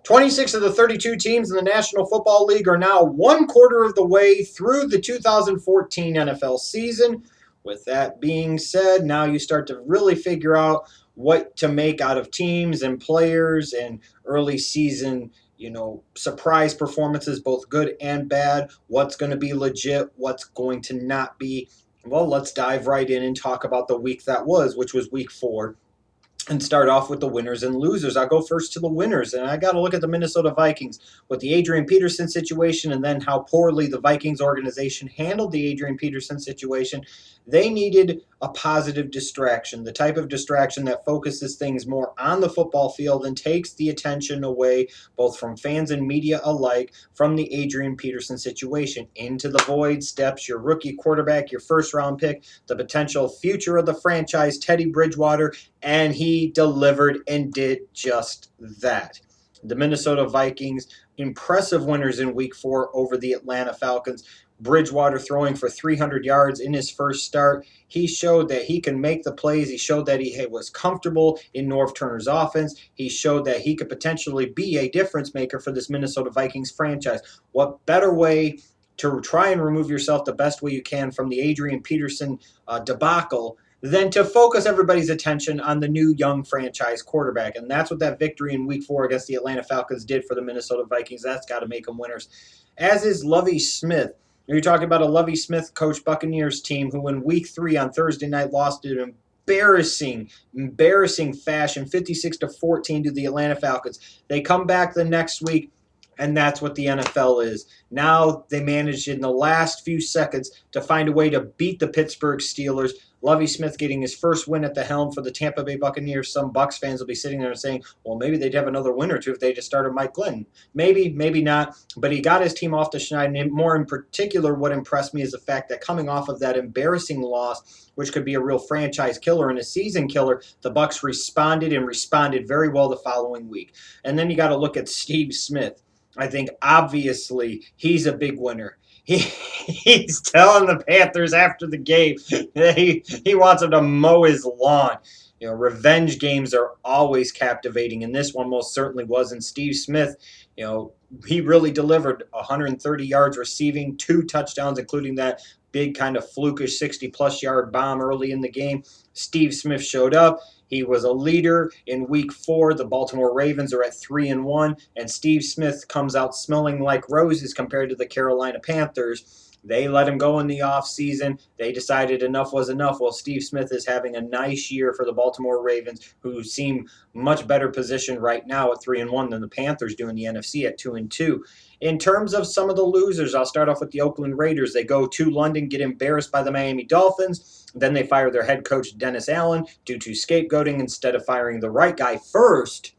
26 of the 32 teams in the National Football League are now one quarter of the way through the 2014 NFL season. With that being said, now you start to really figure out what to make out of teams and players and early season, surprise performances, both good and bad. What's going to be legit, what's going to not be. Well, let's dive right in and talk about the week that was, which was week 4, and start off with the winners and losers. I'll go first to the winners, and I got to look at the Minnesota Vikings with the Adrian Peterson situation and then how poorly the Vikings organization handled the Adrian Peterson situation. They needed a positive distraction, the type of distraction that focuses things more on the football field and takes the attention away, both from fans and media alike, from the Adrian Peterson situation. Into the void steps your rookie quarterback, your first-round pick, the potential future of the franchise, Teddy Bridgewater, and he delivered and did just that. The Minnesota Vikings, impressive winners in week 4 over the Atlanta Falcons. Bridgewater throwing for 300 yards in his first start. He showed that he can make the plays. He showed that he was comfortable in Norv Turner's offense. He showed that he could potentially be a difference maker for this Minnesota Vikings franchise. What better way to try and remove yourself the best way you can from the Adrian Peterson debacle than to focus everybody's attention on the new young franchise quarterback. And that's what that victory in week 4 against the Atlanta Falcons did for the Minnesota Vikings. That's got to make them winners. As is Lovie Smith. You're talking about a Lovie Smith coach Buccaneers team who in week 3 on Thursday night lost in embarrassing fashion, 56-14 to the Atlanta Falcons. They come back the next week, and that's what the NFL is. Now they managed in the last few seconds to find a way to beat the Pittsburgh Steelers. Lovie Smith getting his first win at the helm for the Tampa Bay Buccaneers. Some Bucs fans will be sitting there and saying, well, maybe they'd have another win or two if they just started Mike Glennon. Maybe, maybe not. But he got his team off the schneid. And more in particular, what impressed me is the fact that coming off of that embarrassing loss, which could be a real franchise killer and a season killer, the Bucs responded very well the following week. And then you got to look at Steve Smith. I think obviously he's a big winner. He's telling the Panthers after the game that he wants them to mow his lawn. Revenge games are always captivating, and this one most certainly was. And Steve Smith, he really delivered 130 yards receiving, 2 touchdowns, including that big kind of flukish 60-plus yard bomb early in the game. Steve Smith showed up. He was a leader in week 4. The Baltimore Ravens are at 3-1, and Steve Smith comes out smelling like roses compared to the Carolina Panthers. They let him go in the offseason. They decided enough was enough. Well, Steve Smith is having a nice year for the Baltimore Ravens, who seem much better positioned right now at 3-1 than the Panthers do in the NFC at 2-2. In terms of some of the losers, I'll start off with the Oakland Raiders. They go to London, get embarrassed by the Miami Dolphins. Then they fire their head coach, Dennis Allen, due to scapegoating instead of firing the right guy first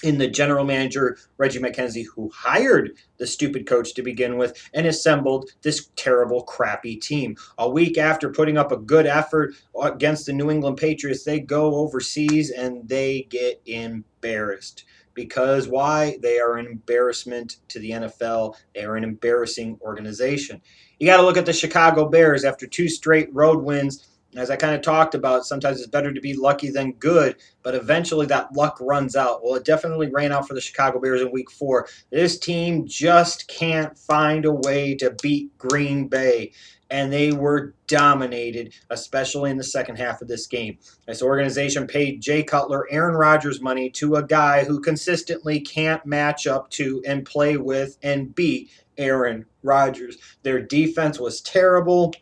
in the general manager, Reggie McKenzie, who hired the stupid coach to begin with and assembled this terrible, crappy team. A week after putting up a good effort against the New England Patriots, they go overseas and they get embarrassed. Because why? They are an embarrassment to the NFL. They are an embarrassing organization. You got to look at the Chicago Bears after 2 straight road wins. As I kind of talked about, sometimes it's better to be lucky than good, but eventually that luck runs out. Well, it definitely ran out for the Chicago Bears in week 4. This team just can't find a way to beat Green Bay, and they were dominated, especially in the second half of this game. This organization paid Jay Cutler, Aaron Rodgers money to a guy who consistently can't match up to and play with and beat Aaron Rodgers. Their defense was terrible.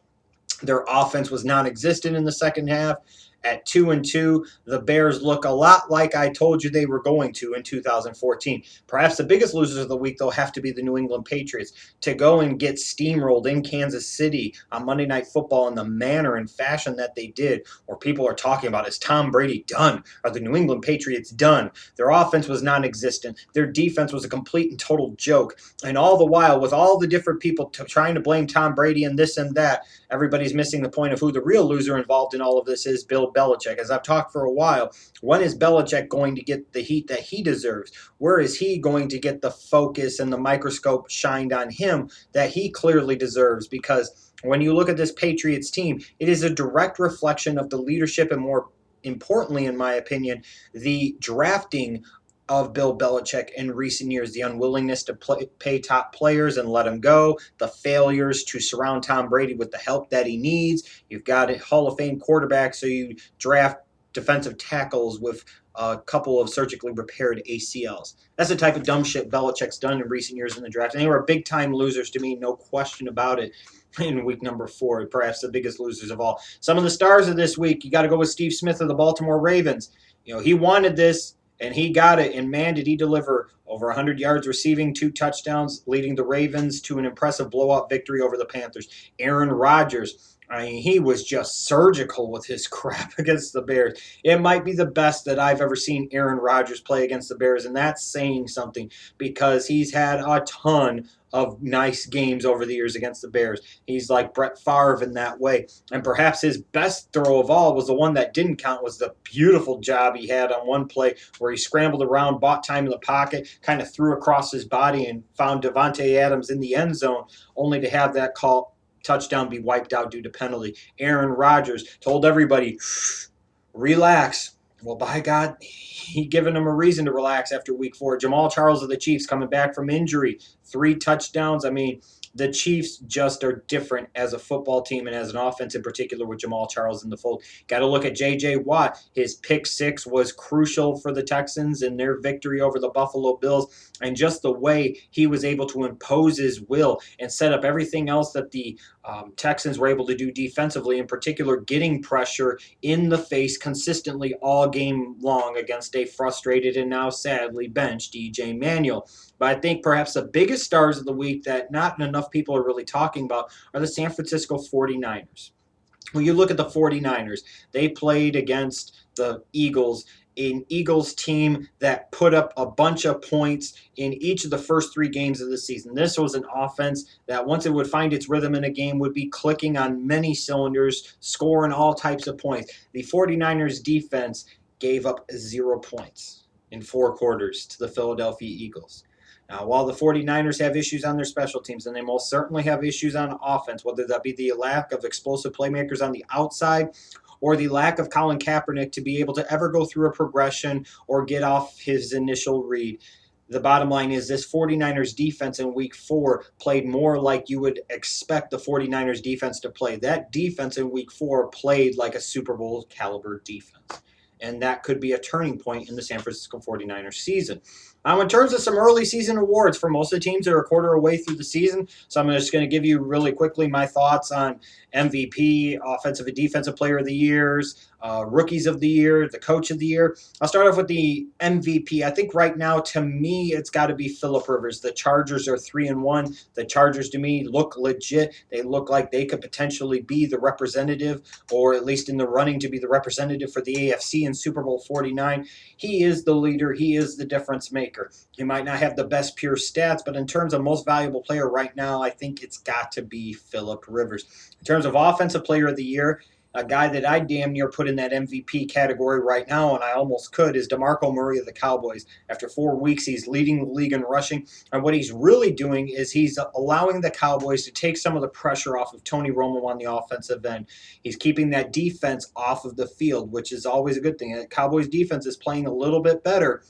Their offense was non-existent in the second half. At 2-2, the Bears look a lot like I told you they were going to in 2014. Perhaps the biggest losers of the week, though, have to be the New England Patriots. To go and get steamrolled in Kansas City on Monday Night Football in the manner and fashion that they did, where people are talking about, is Tom Brady done? Are the New England Patriots done? Their offense was non-existent. Their defense was a complete and total joke. And all the while, with all the different people trying to blame Tom Brady and this and that, everybody's missing the point of who the real loser involved in all of this is, Bill Belichick. As I've talked for a while, when is Belichick going to get the heat that he deserves? Where is he going to get the focus and the microscope shined on him that he clearly deserves? Because when you look at this Patriots team, it is a direct reflection of the leadership and, more importantly, in my opinion, the drafting of Bill Belichick in recent years, the unwillingness to pay top players and let them go, the failures to surround Tom Brady with the help that he needs. You've got a Hall of Fame quarterback, so you draft defensive tackles with a couple of surgically repaired ACLs. That's the type of dumb shit Belichick's done in recent years in the draft. And they were big-time losers to me, no question about it, in week number 4, perhaps the biggest losers of all. Some of the stars of this week, you got to go with Steve Smith of the Baltimore Ravens. He wanted this, and he got it, and man, did he deliver. Over 100 yards receiving, 2 touchdowns, leading the Ravens to an impressive blowout victory over the Panthers. Aaron Rodgers, he was just surgical with his crap against the Bears. It might be the best that I've ever seen Aaron Rodgers play against the Bears, and that's saying something because he's had a ton of nice games over the years against the Bears. He's like Brett Favre in that way. And perhaps his best throw of all was the one that didn't count, was the beautiful job he had on one play where he scrambled around, bought time in the pocket, kind of threw across his body and found Davante Adams in the end zone, only to have that touchdown be wiped out due to penalty. Aaron Rodgers told everybody, relax. Well, by God, he given them a reason to relax after week 4. Jamal Charles of the Chiefs coming back from injury, 3 touchdowns. The Chiefs just are different as a football team and as an offense in particular with Jamal Charles in the fold. Got to look at J.J. Watt. His pick 6 was crucial for the Texans in their victory over the Buffalo Bills, and just the way he was able to impose his will and set up everything else that the Texans were able to do defensively, in particular getting pressure in the face consistently all game long against a frustrated and now sadly benched DJ Manuel. But I think perhaps the biggest stars of the week that not enough people are really talking about are the San Francisco 49ers. When you look at the 49ers, they played against the Eagles, an Eagles team that put up a bunch of points in each of the first 3 games of the season. This was an offense that once it would find its rhythm in a game would be clicking on many cylinders, scoring all types of points. The 49ers defense gave up 0 points in 4 quarters to the Philadelphia Eagles. Now, while the 49ers have issues on their special teams, and they most certainly have issues on offense, whether that be the lack of explosive playmakers on the outside or the lack of Colin Kaepernick to be able to ever go through a progression or get off his initial read, the bottom line is this 49ers defense in week 4 played more like you would expect the 49ers defense to play. That defense in week 4 played like a Super Bowl caliber defense. And that could be a turning point in the San Francisco 49ers season. In terms of some early season awards, for most of the teams, they're a quarter away through the season. So I'm just going to give you really quickly my thoughts on MVP, Offensive and Defensive Player of the Years, Rookies of the Year, the Coach of the Year. I'll start off with the MVP. I think right now, to me, it's got to be Phillip Rivers. The Chargers are 3-1. The Chargers, to me, look legit. They look like they could potentially be the representative, or at least in the running to be the representative for the AFC in Super Bowl 49. He is the leader. He is the difference maker. He might not have the best pure stats, but in terms of most valuable player right now, I think it's got to be Phillip Rivers. In terms of Offensive Player of the Year, a guy that I damn near put in that MVP category right now, and I almost could, is DeMarco Murray of the Cowboys. After 4 weeks, he's leading the league in rushing, and what he's really doing is he's allowing the Cowboys to take some of the pressure off of Tony Romo on the offensive end. He's keeping that defense off of the field, which is always a good thing. The Cowboys defense is playing a little bit better,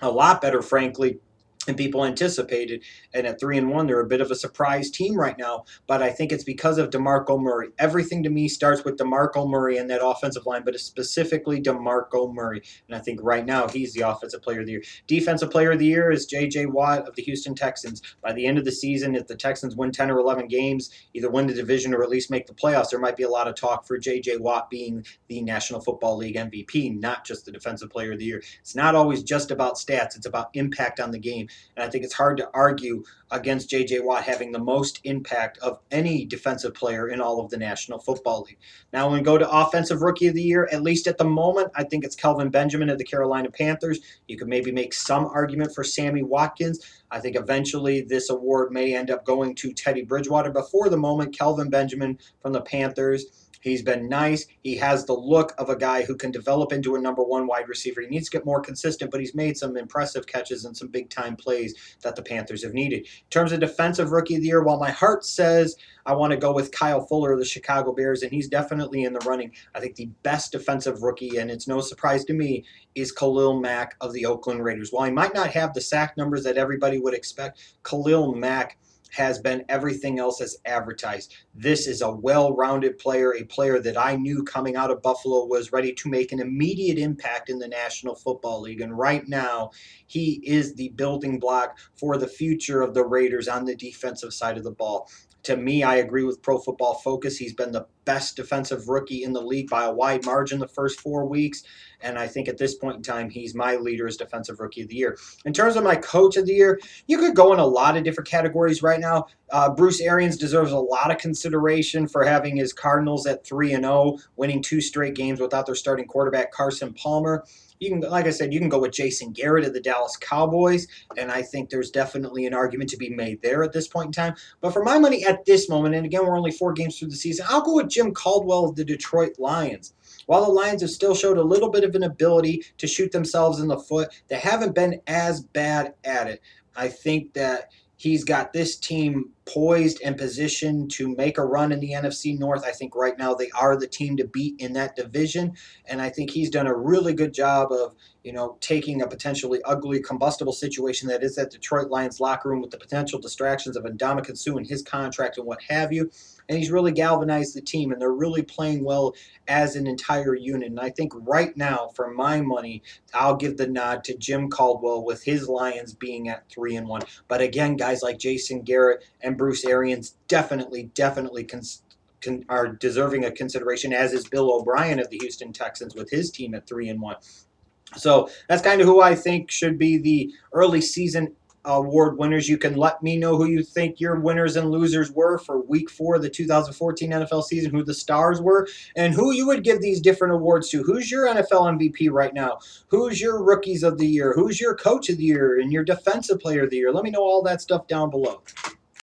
a lot better, frankly, than people anticipated. And at 3-1, they're a bit of a surprise team right now. But I think it's because of DeMarco Murray. Everything to me starts with DeMarco Murray and that offensive line, but it's specifically DeMarco Murray. And I think right now he's the Offensive Player of the Year. Defensive Player of the Year is J.J. Watt of the Houston Texans. By the end of the season, if the Texans win 10 or 11 games, either win the division or at least make the playoffs, there might be a lot of talk for J.J. Watt being the National Football League MVP, not just the Defensive Player of the Year. It's not always just about stats. It's about impact on the game. And I think it's hard to argue against J.J. Watt having the most impact of any defensive player in all of the National Football League. Now, when we go to Offensive Rookie of the Year, at least at the moment, I think it's Kelvin Benjamin of the Carolina Panthers. You could maybe make some argument for Sammy Watkins. I think eventually this award may end up going to Teddy Bridgewater. But for the moment, Kelvin Benjamin from the Panthers. He's been nice. He has the look of a guy who can develop into a number one wide receiver. He needs to get more consistent, but he's made some impressive catches and some big time plays that the Panthers have needed. In terms of defensive rookie of the year, while my heart says I want to go with Kyle Fuller of the Chicago Bears, and he's definitely in the running, I think the best defensive rookie, and it's no surprise to me, is Khalil Mack of the Oakland Raiders. While he might not have the sack numbers that everybody would expect, Khalil Mack has been everything else as advertised. This is a well-rounded player, a player that I knew coming out of Buffalo was ready to make an immediate impact in the National Football League. And right now, he is the building block for the future of the Raiders on the defensive side of the ball. To me, I agree with Pro Football Focus. He's been the best defensive rookie in the league by a wide margin the first 4 weeks. And I think at this point in time, he's my leader as Defensive Rookie of the Year. In terms of my Coach of the Year, you could go in a lot of different categories right now. Bruce Arians deserves a lot of consideration for having his Cardinals at 3-0, winning 2 straight games without their starting quarterback, Carson Palmer. You can, like I said, you can go with Jason Garrett of the Dallas Cowboys, and I think there's definitely an argument to be made there at this point in time. But for my money at this moment, and again, we're only 4 games through the season, I'll go with Jim Caldwell of the Detroit Lions. While the Lions have still showed a little bit of an ability to shoot themselves in the foot, they haven't been as bad at it. I think that he's got this team poised and positioned to make a run in the NFC North. I think right now they are the team to beat in that division, and I think he's done a really good job of, taking a potentially ugly, combustible situation that is that Detroit Lions locker room with the potential distractions of Ndamukong Suh and his contract and what have you, and he's really galvanized the team, and they're really playing well as an entire unit. And I think right now, for my money, I'll give the nod to Jim Caldwell with his Lions being at 3-1. But again, guys like Jason Garrett and Bruce Arians definitely are deserving of consideration, as is Bill O'Brien of the Houston Texans with his team at 3-1. So that's kind of who I think should be the early season award winners. You can let me know who you think your winners and losers were for week 4 of the 2014 NFL season, who the stars were, and who you would give these different awards to. Who's your NFL MVP right now? Who's your rookies of the year? Who's your coach of the year and your defensive player of the year? Let me know all that stuff down below.